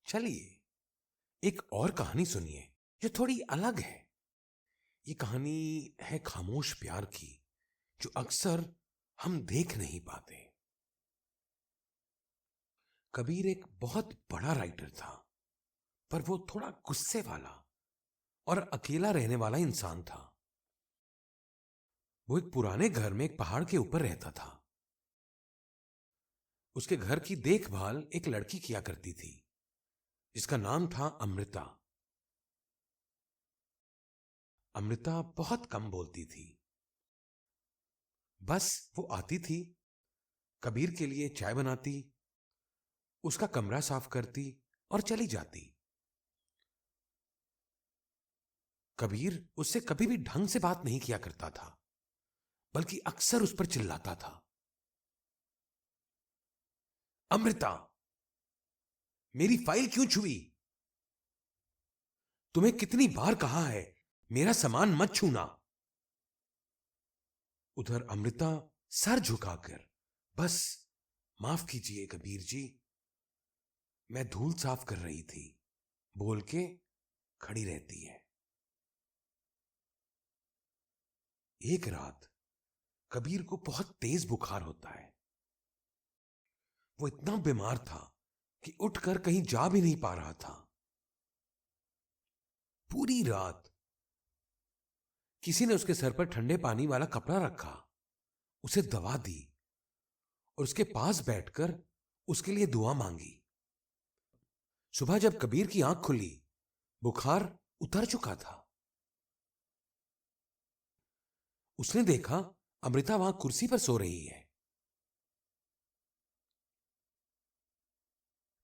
चलिए एक और कहानी सुनिए जो थोड़ी अलग है। ये कहानी है खामोश प्यार की, जो अक्सर हम देख नहीं पाते। कबीर एक बहुत बड़ा राइटर था, पर वो थोड़ा गुस्से वाला और अकेला रहने वाला इंसान था। वो एक पुराने घर में एक पहाड़ के ऊपर रहता था। उसके घर की देखभाल एक लड़की किया करती थी, जिसका नाम था अमृता। अमृता बहुत कम बोलती थी। बस वो आती थी, कबीर के लिए चाय बनाती, उसका कमरा साफ करती और चली जाती। कबीर उससे कभी भी ढंग से बात नहीं किया करता था, बल्कि अक्सर उस पर चिल्लाता था। अमृता, मेरी फाइल क्यों छुई? तुम्हें कितनी बार कहा है मेरा सामान मत छूना? उधर अमृता सर झुकाकर, बस माफ कीजिए कबीर जी, मैं धूल साफ कर रही थी, बोल के खड़ी रहती है। एक रात कबीर को बहुत तेज बुखार होता है। वो इतना बीमार था कि उठकर कहीं जा भी नहीं पा रहा था। पूरी रात किसी ने उसके सर पर ठंडे पानी वाला कपड़ा रखा, उसे दवा दी और उसके पास बैठकर उसके लिए दुआ मांगी। सुबह जब कबीर की आंख खुली, बुखार उतर चुका था। उसने देखा अमृता वहां कुर्सी पर सो रही है।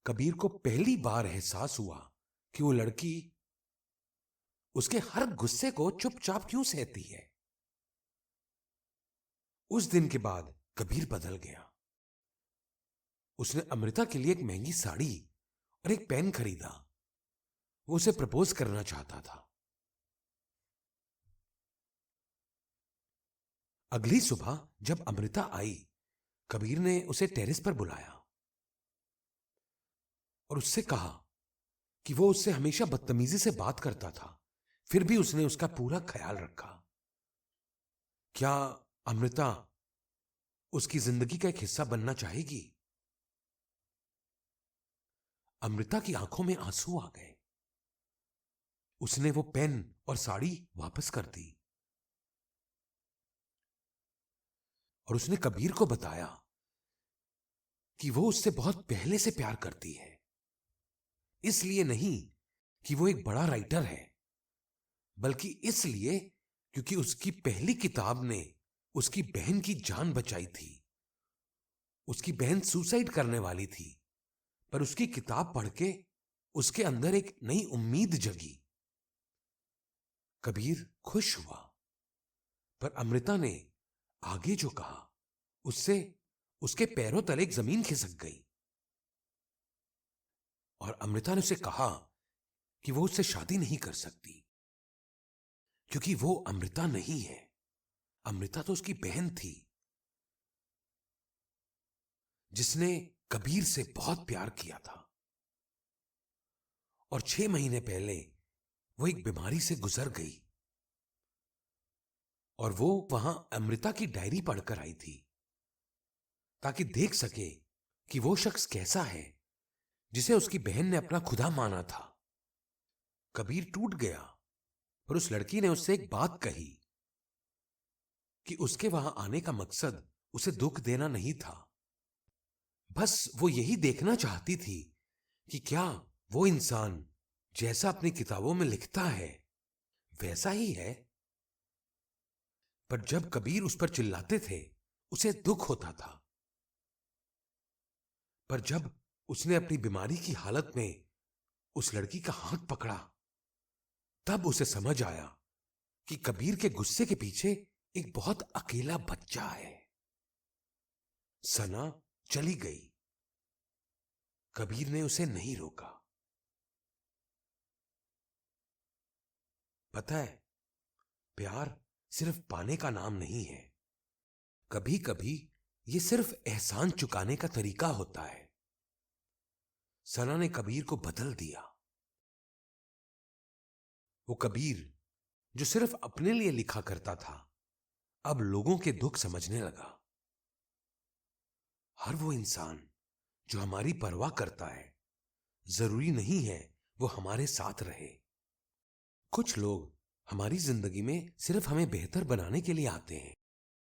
कबीर को पहली बार एहसास हुआ कि वो लड़की उसके हर गुस्से को चुपचाप क्यों सहती है। उस दिन के बाद कबीर बदल गया। उसने अमृता के लिए एक महंगी साड़ी और एक पेन खरीदा। वो उसे प्रपोज करना चाहता था। अगली सुबह जब अमृता आई, कबीर ने उसे टेरेस पर बुलाया और उससे कहा कि वो उससे हमेशा बदतमीजी से बात करता था, फिर भी उसने उसका पूरा ख्याल रखा। क्या अमृता उसकी जिंदगी का एक हिस्सा बनना चाहेगी? अमृता की आंखों में आंसू आ गए। उसने वो पेन और साड़ी वापस कर दी और उसने कबीर को बताया कि वो उससे बहुत पहले से प्यार करती है। इसलिए नहीं कि वो एक बड़ा राइटर है, बल्कि इसलिए क्योंकि उसकी पहली किताब ने उसकी बहन की जान बचाई थी। उसकी बहन सुसाइड करने वाली थी, पर उसकी किताब पढ़ के उसके अंदर एक नई उम्मीद जगी। कबीर खुश हुआ, पर अमृता ने आगे जो कहा उससे उसके पैरों तले एक जमीन खिसक गई। और अमृता ने उसे कहा कि वो उससे शादी नहीं कर सकती, क्योंकि वो अमृता नहीं है। अमृता तो उसकी बहन थी, जिसने कबीर से बहुत प्यार किया था। और 6 महीने पहले वो एक बीमारी से गुजर गई और वो वहां अमृता की डायरी पढ़कर आई थी, ताकि देख सके कि वो शख्स कैसा है जिसे उसकी बहन ने अपना खुदा माना था। कबीर टूट गया, पर उस लड़की ने उससे एक बात कही कि उसके वहां आने का मकसद उसे दुख देना नहीं था। बस वो यही देखना चाहती थी कि क्या वो इंसान जैसा अपनी किताबों में लिखता है वैसा ही है। पर जब कबीर उस पर चिल्लाते थे, उसे दुख होता था। पर जब उसने अपनी बीमारी की हालत में उस लड़की का हाथ पकड़ा, तब उसे समझ आया कि कबीर के गुस्से के पीछे एक बहुत अकेला बच्चा है। सना चली गई। कबीर ने उसे नहीं रोका। पता है, प्यार सिर्फ पाने का नाम नहीं है। कभी कभी ये सिर्फ एहसान चुकाने का तरीका होता है। सना ने कबीर को बदल दिया। वो कबीर जो सिर्फ अपने लिए लिखा करता था, अब लोगों के दुख समझने लगा। हर वो इंसान जो हमारी परवाह करता है, जरूरी नहीं है वो हमारे साथ रहे। कुछ लोग हमारी जिंदगी में सिर्फ हमें बेहतर बनाने के लिए आते हैं,